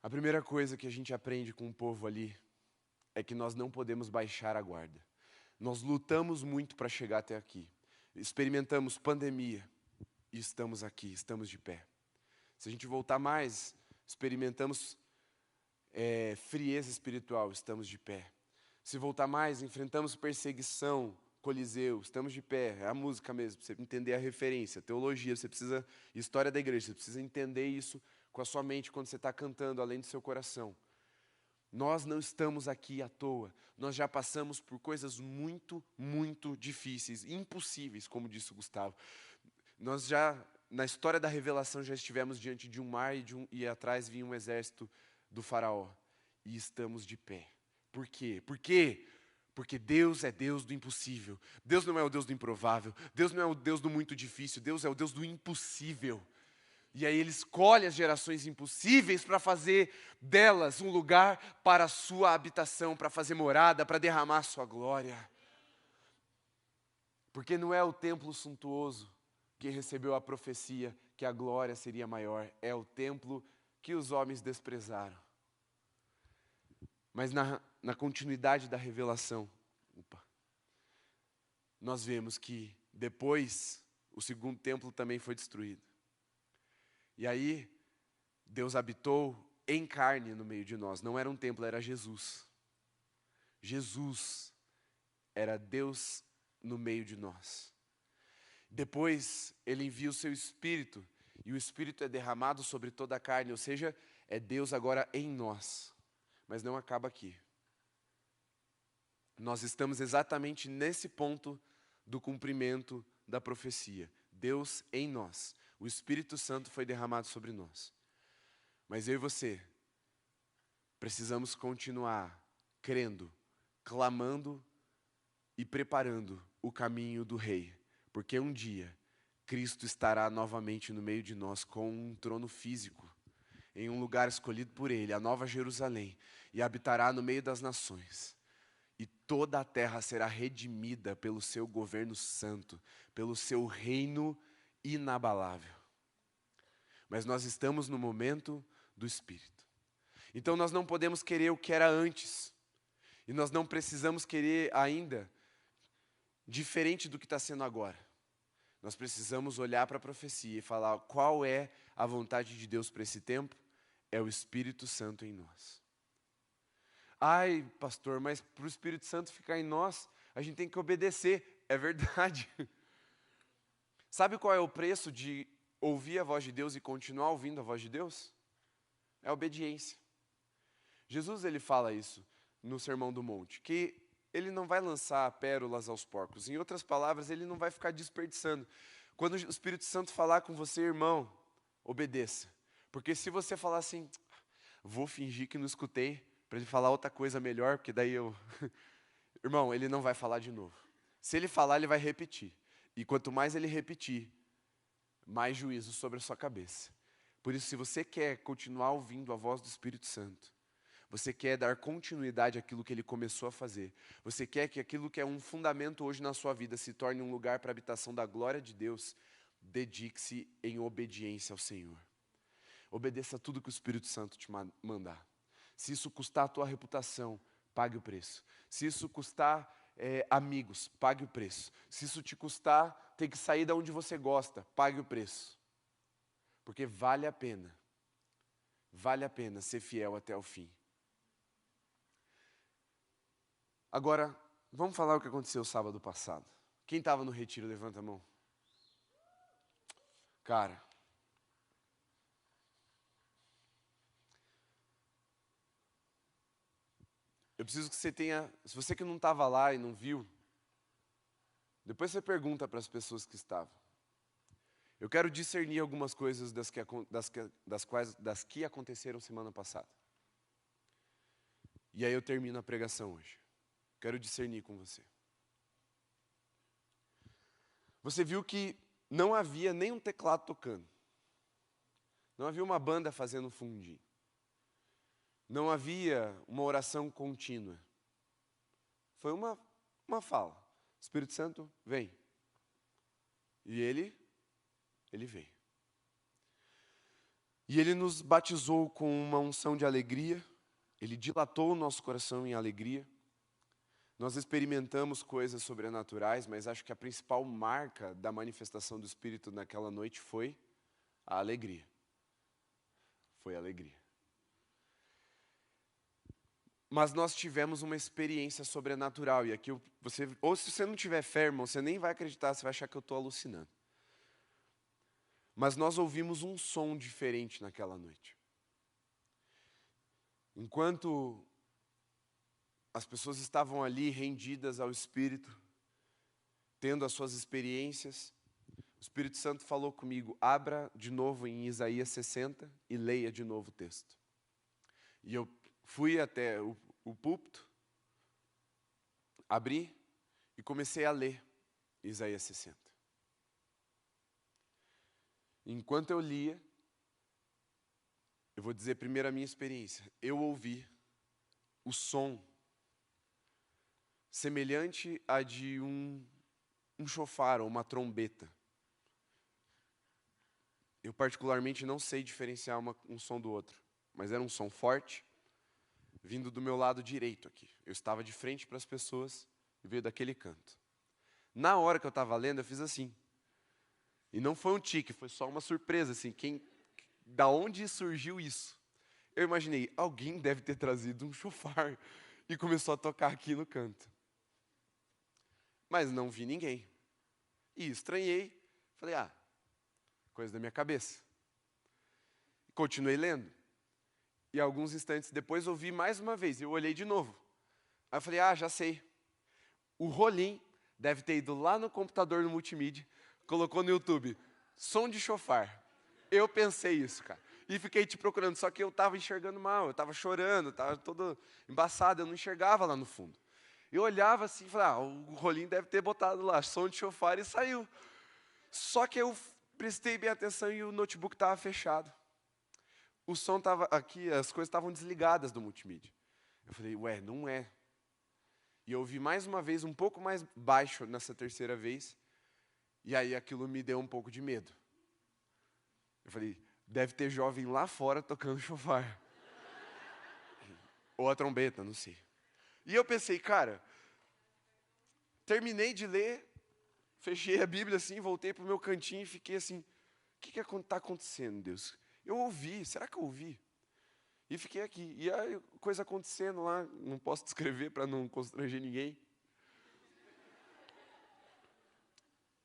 A primeira coisa que a gente aprende com o povo ali é que nós não podemos baixar a guarda. Nós lutamos muito para chegar até aqui. Experimentamos pandemia e estamos aqui, estamos de pé. Se a gente voltar mais, experimentamos frieza espiritual, estamos de pé. Se voltar mais, enfrentamos perseguição, Coliseu, estamos de pé. É a música mesmo, para você entender a referência, teologia, você precisa, história da igreja, você precisa entender isso com a sua mente quando você está cantando, além do seu coração. Nós não estamos aqui à toa. Nós já passamos por coisas muito, muito difíceis, impossíveis, como disse o Gustavo. Nós já, na história da revelação, já estivemos diante de um mar e atrás vinha um exército do faraó. E estamos de pé. Por quê? Por quê? Porque Deus é Deus do impossível. Deus não é o Deus do improvável. Deus não é o Deus do muito difícil. Deus é o Deus do impossível. E aí Ele escolhe as gerações impossíveis para fazer delas um lugar para a sua habitação, para fazer morada, para derramar a sua glória. Porque não é o templo suntuoso que recebeu a profecia que a glória seria maior, é o templo que os homens desprezaram. Mas na continuidade da revelação, nós vemos que depois o segundo templo também foi destruído. E aí, Deus habitou em carne no meio de nós. Não era um templo, era Jesus. Jesus era Deus no meio de nós. Depois, Ele envia o seu Espírito, e o Espírito é derramado sobre toda a carne, ou seja, é Deus agora em nós. Mas não acaba aqui. Nós estamos exatamente nesse ponto do cumprimento da profecia. Deus em nós. O Espírito Santo foi derramado sobre nós. Mas eu e você precisamos continuar crendo, clamando e preparando o caminho do Rei. Porque um dia Cristo estará novamente no meio de nós com um trono físico, em um lugar escolhido por Ele, a Nova Jerusalém, e habitará no meio das nações. E toda a terra será redimida pelo seu governo santo, pelo seu reino inabalável. Mas nós estamos no momento do Espírito. Então nós não podemos querer o que era antes. E nós não precisamos querer ainda diferente do que está sendo agora. Nós precisamos olhar para a profecia e falar qual é a vontade de Deus para esse tempo? É o Espírito Santo em nós. Ai, pastor, mas para o Espírito Santo ficar em nós, a gente tem que obedecer. É verdade. Sabe qual é o preço de ouvir a voz de Deus e continuar ouvindo a voz de Deus? É a obediência. Jesus ele fala isso no Sermão do Monte, que ele não vai lançar pérolas aos porcos. Em outras palavras, ele não vai ficar desperdiçando. Quando o Espírito Santo falar com você, irmão, obedeça. Porque se você falar assim, vou fingir que não escutei, para ele falar outra coisa melhor, porque daí eu... Irmão, ele não vai falar de novo. Se ele falar, ele vai repetir. E quanto mais ele repetir, mais juízo sobre a sua cabeça. Por isso, se você quer continuar ouvindo a voz do Espírito Santo, você quer dar continuidade àquilo que ele começou a fazer, você quer que aquilo que é um fundamento hoje na sua vida se torne um lugar para a habitação da glória de Deus, dedique-se em obediência ao Senhor. Obedeça tudo que o Espírito Santo te mandar. Se isso custar a tua reputação, pague o preço. Se isso custar amigos, pague o preço. Se isso te custar ter que sair de onde você gosta, pague o preço. Porque vale a pena ser fiel até o fim. Agora, vamos falar o que aconteceu sábado passado. Quem estava no retiro, levanta a mão. Cara, eu preciso que você tenha, se você que não estava lá e não viu, depois você pergunta para as pessoas que estavam. Eu quero discernir algumas coisas das que aconteceram semana passada. E aí eu termino a pregação hoje. Quero discernir com você. Você viu que não havia nem um teclado tocando. Não havia uma banda fazendo fundinho. Não havia uma oração contínua. Foi uma fala. Espírito Santo, vem. E ele veio. E ele nos batizou com uma unção de alegria. Ele dilatou o nosso coração em alegria. Nós experimentamos coisas sobrenaturais, mas acho que a principal marca da manifestação do Espírito naquela noite foi a alegria. Foi a alegria. Mas nós tivemos uma experiência sobrenatural. E aqui, ou se você não tiver fé, irmão, você nem vai acreditar, você vai achar que eu estou alucinando. Mas nós ouvimos um som diferente naquela noite. Enquanto as pessoas estavam ali rendidas ao Espírito, tendo as suas experiências, o Espírito Santo falou comigo, abra de novo em Isaías 60 e leia de novo o texto. E eu fui até o púlpito, abri e comecei a ler Isaías 60. Enquanto eu lia, eu vou dizer primeiro a minha experiência. Eu ouvi o som semelhante a de um chofar ou uma trombeta. Eu particularmente não sei diferenciar um som do outro, mas era um som forte, vindo do meu lado direito aqui. Eu estava de frente para as pessoas e veio daquele canto. Na hora que eu estava lendo, eu fiz assim. E não foi um tique, foi só uma surpresa, assim, da onde surgiu isso? Eu imaginei, alguém deve ter trazido um chofar e começou a tocar aqui no canto. Mas não vi ninguém. E estranhei, falei, coisa da minha cabeça. Continuei lendo. E alguns instantes depois ouvi mais uma vez, eu olhei de novo. Aí eu falei, já sei. O Rolim deve ter ido lá no computador no multimídia, colocou no YouTube, som de chofar. Eu pensei isso, cara. E fiquei te procurando, só que eu estava enxergando mal, eu estava chorando, estava todo embaçado, eu não enxergava lá no fundo. Eu olhava assim e falava, o Rolim deve ter botado lá, som de chofar, e saiu. Só que eu prestei bem atenção e o notebook estava fechado. O som estava aqui, as coisas estavam desligadas do multimídia. Eu falei, não é. E eu ouvi mais uma vez, um pouco mais baixo nessa terceira vez, e aí aquilo me deu um pouco de medo. Eu falei, deve ter jovem lá fora tocando chofar. Ou a trombeta, não sei. E eu pensei, cara, terminei de ler, fechei a Bíblia assim, voltei para o meu cantinho e fiquei assim, o que está acontecendo, Deus? Eu ouvi, será que eu ouvi? E fiquei aqui, e a coisa acontecendo lá, não posso descrever para não constranger ninguém.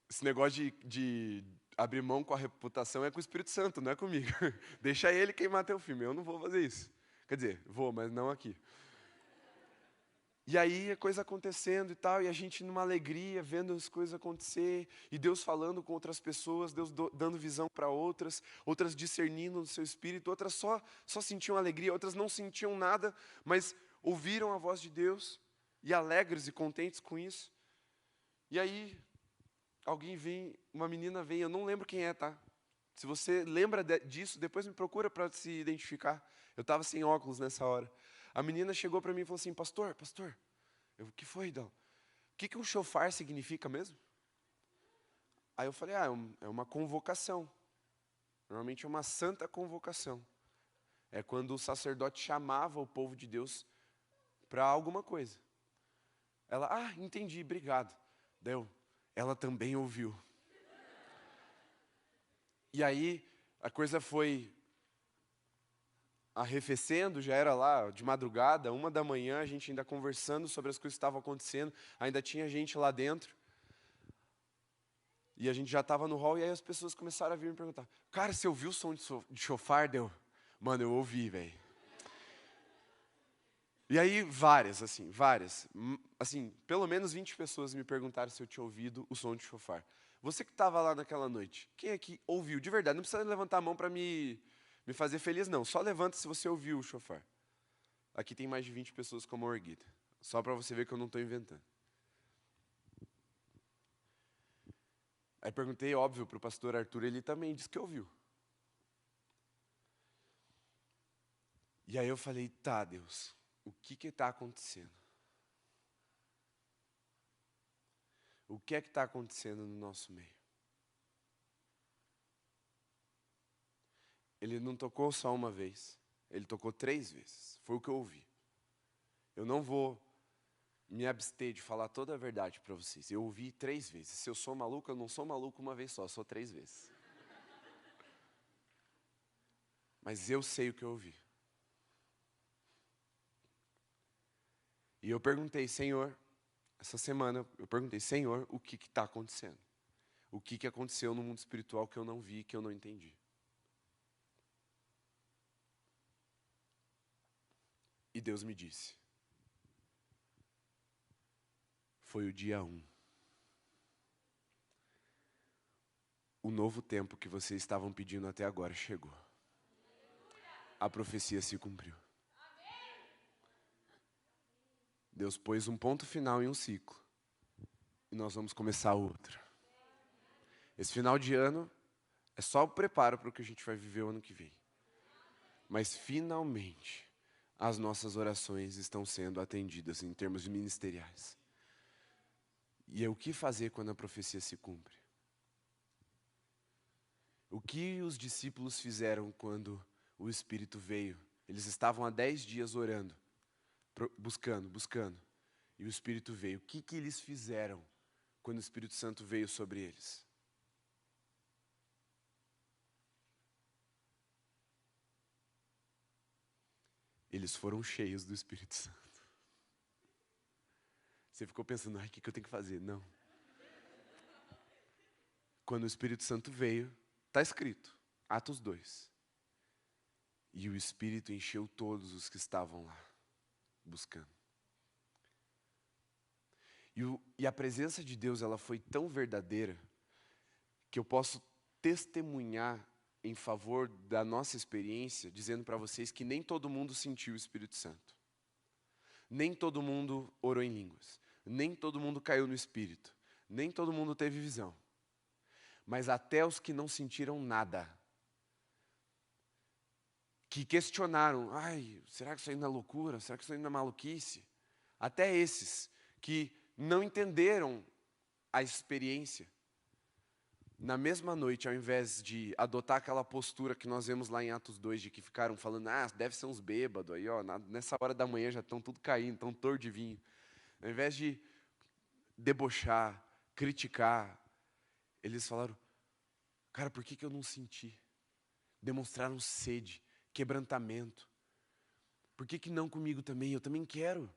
Esse negócio de abrir mão com a reputação é com o Espírito Santo, não é comigo. Deixa ele queimar teu filme, eu não vou fazer isso. Quer dizer, vou, mas não aqui. E aí a coisa acontecendo e tal, e a gente numa alegria, vendo as coisas acontecer, e Deus falando com outras pessoas, Deus dando visão para outras discernindo no seu espírito, outras só sentiam alegria, outras não sentiam nada, mas ouviram a voz de Deus, e alegres e contentes com isso. E aí, alguém vem, uma menina vem, eu não lembro quem é, tá? Se você lembra disso, depois me procura para se identificar. Eu estava sem óculos nessa hora. A menina chegou para mim e falou assim, pastor, o que foi, Dão? O que um chofar significa mesmo? Aí eu falei, é uma convocação. Normalmente é uma santa convocação. É quando o sacerdote chamava o povo de Deus para alguma coisa. Ela, entendi, obrigado. Ela também ouviu. E aí a coisa foi arrefecendo, já era lá de madrugada, 1 da manhã, a gente ainda conversando sobre as coisas que estavam acontecendo, ainda tinha gente lá dentro. E a gente já estava no hall, e aí as pessoas começaram a vir me perguntar, cara, você ouviu o som de chofar? Mano, eu ouvi, velho. E aí várias, assim, pelo menos 20 pessoas me perguntaram se eu tinha ouvido o som de chofar. Você que estava lá naquela noite, quem aqui ouviu? De verdade, não precisa levantar a mão para me fazer feliz, não. Só levanta se você ouviu o chofar. Aqui tem mais de 20 pessoas com a mão erguida. Só para você ver que eu não estou inventando. Aí perguntei, óbvio, para o pastor Arthur, ele também disse que ouviu. E aí eu falei, tá, Deus, o que está acontecendo? O que é que está acontecendo no nosso meio? Ele não tocou só uma vez, ele tocou 3 vezes. Foi o que eu ouvi. Eu não vou me abster de falar toda a verdade para vocês. Eu ouvi 3 vezes. Se eu sou maluco, eu não sou maluco uma vez só, sou 3 vezes. Mas eu sei o que eu ouvi. E eu perguntei, Senhor, essa semana, eu perguntei, Senhor, o que está acontecendo? O que aconteceu no mundo espiritual que eu não vi, que eu não entendi? E Deus me disse, foi o dia 1. O novo tempo que vocês estavam pedindo até agora chegou. A profecia se cumpriu. Deus pôs um ponto final em um ciclo. E nós vamos começar outro. Esse final de ano é só o preparo para o que a gente vai viver o ano que vem. Mas finalmente as nossas orações estão sendo atendidas em termos ministeriais. E é o que fazer quando a profecia se cumpre? O que os discípulos fizeram quando o Espírito veio? Eles estavam há 10 dias orando, buscando. E o Espírito veio. O que eles fizeram quando o Espírito Santo veio sobre eles? Eles foram cheios do Espírito Santo. Você ficou pensando, o que eu tenho que fazer? Não. Quando o Espírito Santo veio, está escrito, Atos 2. E o Espírito encheu todos os que estavam lá, buscando. E a presença de Deus, ela foi tão verdadeira, que eu posso testemunhar em favor da nossa experiência, dizendo para vocês que nem todo mundo sentiu o Espírito Santo. Nem todo mundo orou em línguas. Nem todo mundo caiu no Espírito. Nem todo mundo teve visão. Mas até os que não sentiram nada, que questionaram, será que isso aí não é loucura? Será que isso aí não é maluquice? Até esses que não entenderam a experiência, na mesma noite, ao invés de adotar aquela postura que nós vemos lá em Atos 2, de que ficaram falando, deve ser uns bêbados aí, nessa hora da manhã já estão tudo caindo, estão torto de vinho. Ao invés de debochar, criticar, eles falaram, cara, por que eu não senti? Demonstraram sede, quebrantamento. Por que não comigo também? Eu também quero.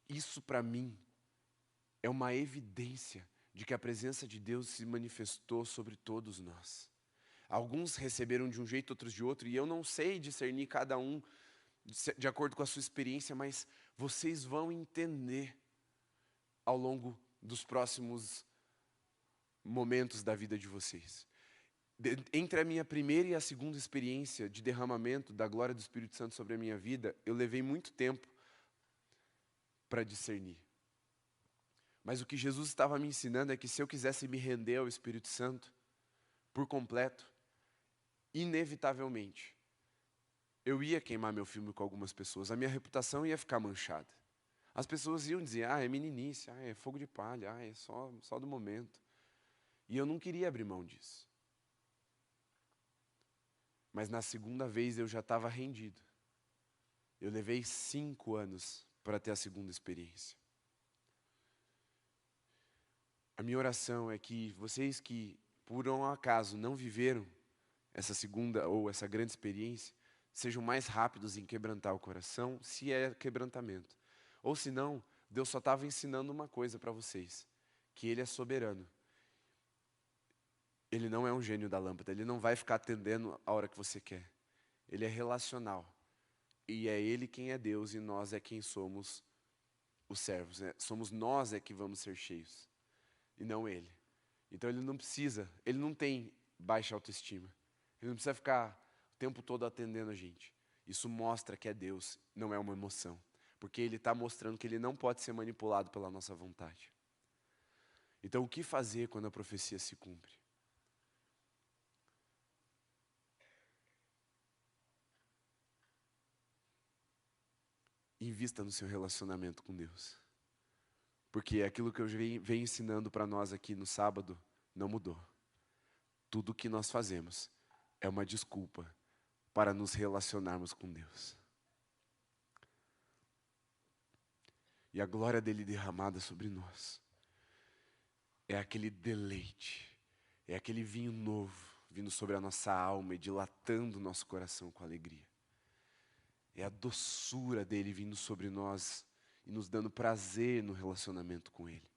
Isso para mim é uma evidência de que a presença de Deus se manifestou sobre todos nós. Alguns receberam de um jeito, outros de outro, e eu não sei discernir cada um de acordo com a sua experiência, mas vocês vão entender ao longo dos próximos momentos da vida de vocês. Entre a minha primeira e a segunda experiência de derramamento da glória do Espírito Santo sobre a minha vida, eu levei muito tempo para discernir. Mas o que Jesus estava me ensinando é que se eu quisesse me render ao Espírito Santo por completo, inevitavelmente, eu ia queimar meu filme com algumas pessoas, a minha reputação ia ficar manchada. As pessoas iam dizer, é meninice, é fogo de palha, é só do momento. E eu não queria abrir mão disso. Mas na segunda vez eu já estava rendido. Eu levei 5 anos para ter a segunda experiência. A minha oração é que vocês que, por um acaso, não viveram essa segunda ou essa grande experiência, sejam mais rápidos em quebrantar o coração, se é quebrantamento. Ou se não, Deus só estava ensinando uma coisa para vocês, que Ele é soberano. Ele não é um gênio da lâmpada, Ele não vai ficar atendendo a hora que você quer. Ele é relacional. E é Ele quem é Deus e nós é quem somos os servos. Né? Somos nós é que vamos ser cheios, e não Ele. Então Ele não precisa, Ele não tem baixa autoestima. Ele não precisa ficar o tempo todo atendendo a gente. Isso mostra que é Deus, não é uma emoção. Porque Ele está mostrando que Ele não pode ser manipulado pela nossa vontade. Então o que fazer quando a profecia se cumpre? Invista no seu relacionamento com Deus. Porque aquilo que eu venho ensinando para nós aqui no sábado não mudou. Tudo o que nós fazemos é uma desculpa para nos relacionarmos com Deus. E a glória dele derramada sobre nós é aquele deleite, é aquele vinho novo vindo sobre a nossa alma e dilatando o nosso coração com alegria. É a doçura dele vindo sobre nós e nos dando prazer no relacionamento com ele.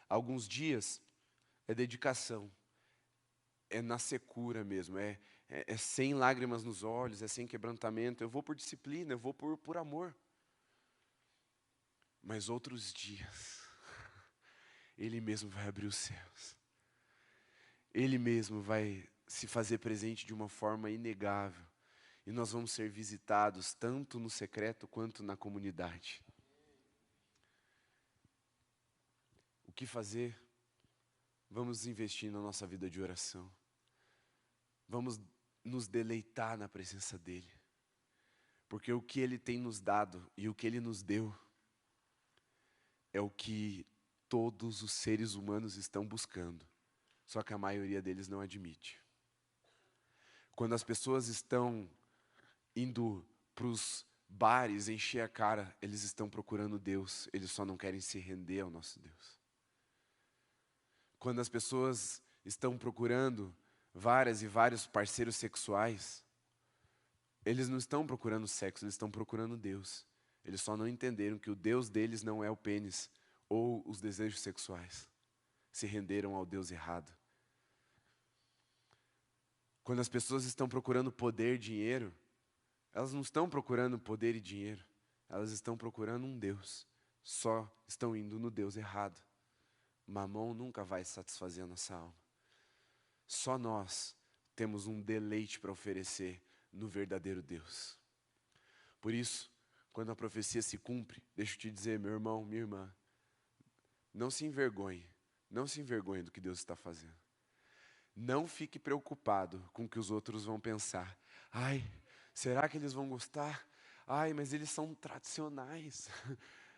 Alguns dias é dedicação, é na secura mesmo, é sem lágrimas nos olhos, é sem quebrantamento. Eu vou por disciplina, eu vou por amor. Mas outros dias, Ele mesmo vai abrir os céus. Ele mesmo vai se fazer presente de uma forma inegável. E nós vamos ser visitados tanto no secreto quanto na comunidade. O que fazer? Vamos investir na nossa vida de oração. Vamos nos deleitar na presença dEle. Porque o que Ele tem nos dado e o que Ele nos deu é o que todos os seres humanos estão buscando. Só que a maioria deles não admite. Quando as pessoas estão indo para os bares encher a cara, eles estão procurando Deus, eles só não querem se render ao nosso Deus. Quando as pessoas estão procurando várias e vários parceiros sexuais, eles não estão procurando sexo, eles estão procurando Deus. Eles só não entenderam que o Deus deles não é o pênis ou os desejos sexuais. Se renderam ao Deus errado. Quando as pessoas estão procurando poder, dinheiro, elas não estão procurando poder e dinheiro. Elas estão procurando um Deus. Só estão indo no Deus errado. Mamão nunca vai satisfazer a nossa alma. Só nós temos um deleite para oferecer no verdadeiro Deus. Por isso, quando a profecia se cumpre, deixa eu te dizer, meu irmão, minha irmã, não se envergonhe do que Deus está fazendo. Não fique preocupado com o que os outros vão pensar. Ai, será que eles vão gostar? Ai, mas eles são tradicionais.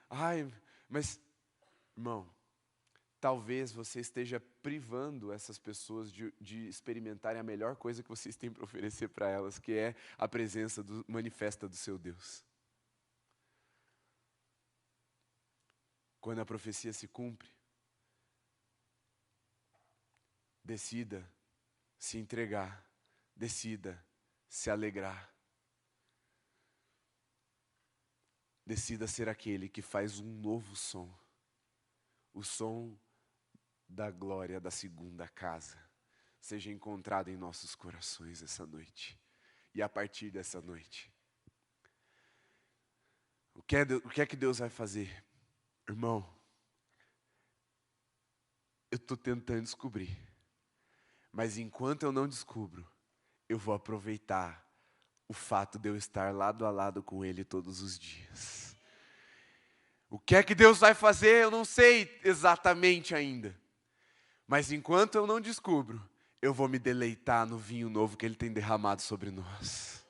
Ai, mas, irmão, talvez você esteja privando essas pessoas de experimentarem a melhor coisa que vocês têm para oferecer para elas, que é a presença manifesta do seu Deus. Quando a profecia se cumpre, decida se entregar, decida se alegrar. Decida ser aquele que faz um novo som, o som da glória da segunda casa, seja encontrado em nossos corações essa noite. E a partir dessa noite, o que é que Deus vai fazer? Irmão, eu estou tentando descobrir, mas enquanto eu não descubro, eu vou aproveitar o fato de eu estar lado a lado com Ele todos os dias. O que é que Deus vai fazer? Eu não sei exatamente ainda. Mas enquanto eu não descubro, eu vou me deleitar no vinho novo que Ele tem derramado sobre nós.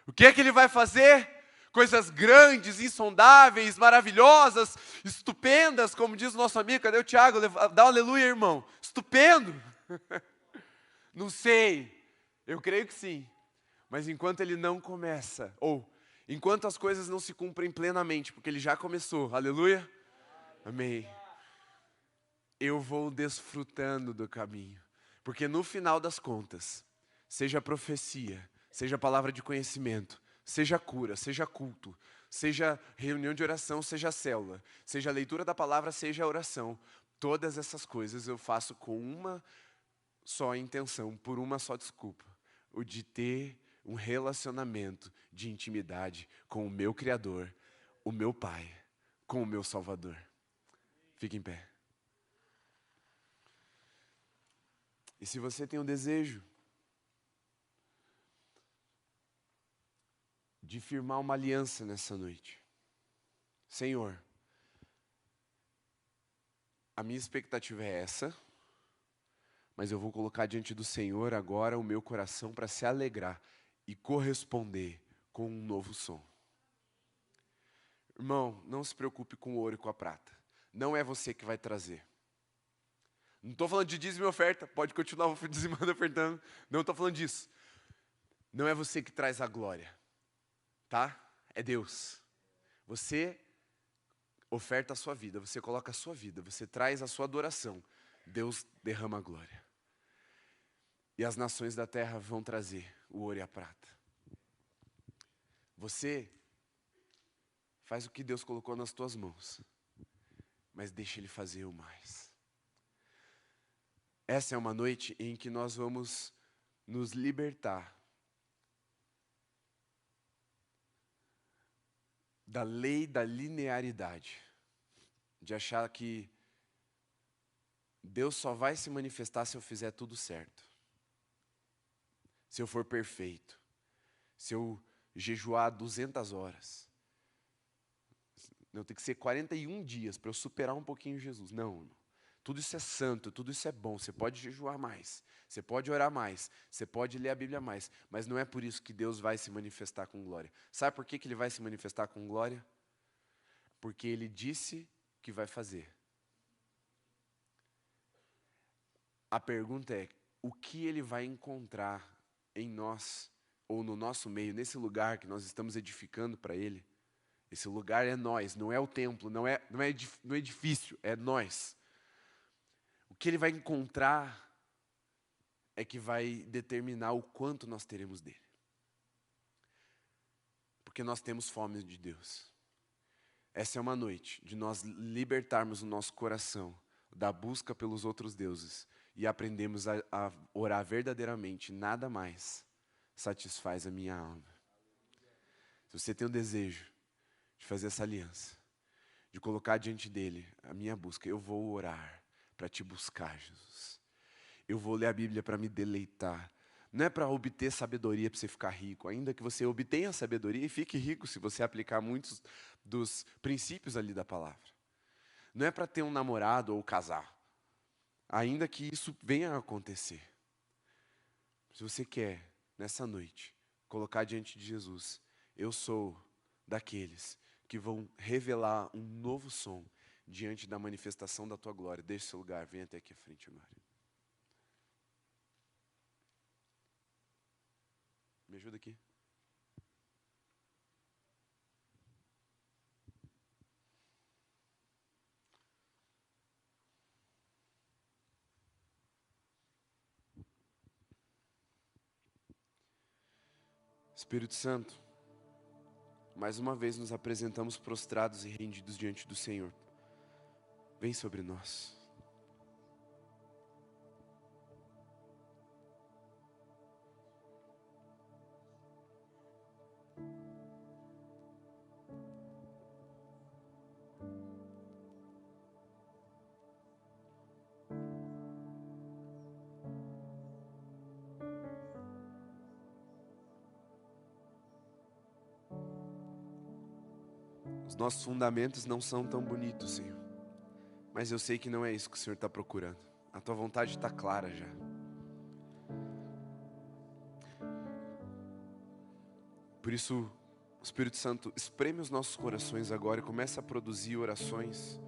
O que é que Ele vai fazer? Coisas grandes, insondáveis, maravilhosas, estupendas, como diz o nosso amigo, cadê o Tiago? Dá um aleluia, irmão. Estupendo. Não sei, eu creio que sim. Mas enquanto ele não começa, ou enquanto as coisas não se cumprem plenamente, porque ele já começou, aleluia? Amém. Eu vou desfrutando do caminho. Porque no final das contas, seja profecia, seja palavra de conhecimento, seja cura, seja culto, seja reunião de oração, seja célula, seja leitura da palavra, seja oração, todas essas coisas eu faço com uma só intenção, por uma só desculpa, o de ter um relacionamento de intimidade com o meu Criador, o meu Pai, com o meu Salvador. Fique em pé. E se você tem um desejo de firmar uma aliança nessa noite, Senhor, a minha expectativa é essa, mas eu vou colocar diante do Senhor agora o meu coração para se alegrar e corresponder com um novo som. Irmão, não se preocupe com o ouro e com a prata. Não é você que vai trazer. Não estou falando de dízimo e oferta, pode continuar dizimando e ofertando. Não estou falando disso. Não é você que traz a glória, tá? É Deus. Você oferta a sua vida, você coloca a sua vida, você traz a sua adoração. Deus derrama a glória. E as nações da terra vão trazer o ouro e a prata. Você faz o que Deus colocou nas tuas mãos, mas deixa Ele fazer o mais. Essa é uma noite em que nós vamos nos libertar da lei da linearidade, de achar que Deus só vai se manifestar se eu fizer tudo certo, se eu for perfeito, se eu jejuar 200 horas. Não, tem que ser 41 dias para eu superar um pouquinho Jesus. Não, irmão. Tudo isso é santo, tudo isso é bom. Você pode jejuar mais, você pode orar mais, você pode ler a Bíblia mais, mas não é por isso que Deus vai se manifestar com glória. Sabe por que Ele vai se manifestar com glória? Porque Ele disse que vai fazer. A pergunta é, o que Ele vai encontrar em nós, ou no nosso meio, nesse lugar que nós estamos edificando para Ele? Esse lugar é nós, não é o templo, não é edifício, é nós. O que Ele vai encontrar é que vai determinar o quanto nós teremos dele. Porque nós temos fome de Deus. Essa é uma noite de nós libertarmos o nosso coração da busca pelos outros deuses e aprendemos a orar verdadeiramente. Nada mais satisfaz a minha alma. Se você tem o desejo de fazer essa aliança, de colocar diante dele a minha busca, eu vou orar para te buscar, Jesus. Eu vou ler a Bíblia para me deleitar. Não é para obter sabedoria para você ficar rico, ainda que você obtenha sabedoria e fique rico se você aplicar muitos dos princípios ali da palavra. Não é para ter um namorado ou casar, ainda que isso venha a acontecer. Se você quer, nessa noite, colocar diante de Jesus, eu sou daqueles que vão revelar um novo som diante da manifestação da tua glória. Deixe seu lugar, vem até aqui à frente agora. Me ajuda aqui. Espírito Santo, mais uma vez nos apresentamos prostrados e rendidos diante do Senhor. Vem sobre nós. Os nossos fundamentos não são tão bonitos, Senhor. Mas eu sei que não é isso que o Senhor está procurando. A tua vontade está clara já. Por isso, o Espírito Santo espreme os nossos corações agora e começa a produzir orações.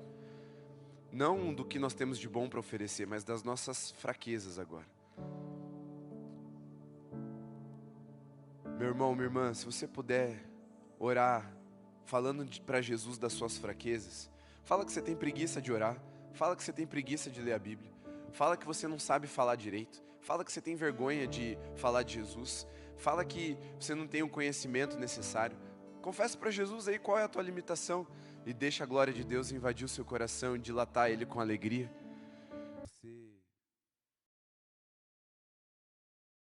Não do que nós temos de bom para oferecer, mas das nossas fraquezas agora. Meu irmão, minha irmã, se você puder orar, falando para Jesus das suas fraquezas, fala que você tem preguiça de orar, fala que você tem preguiça de ler a Bíblia, fala que você não sabe falar direito, fala que você tem vergonha de falar de Jesus, fala que você não tem o conhecimento necessário. Confessa para Jesus aí qual é a tua limitação e deixa a glória de Deus invadir o seu coração e dilatar ele com alegria.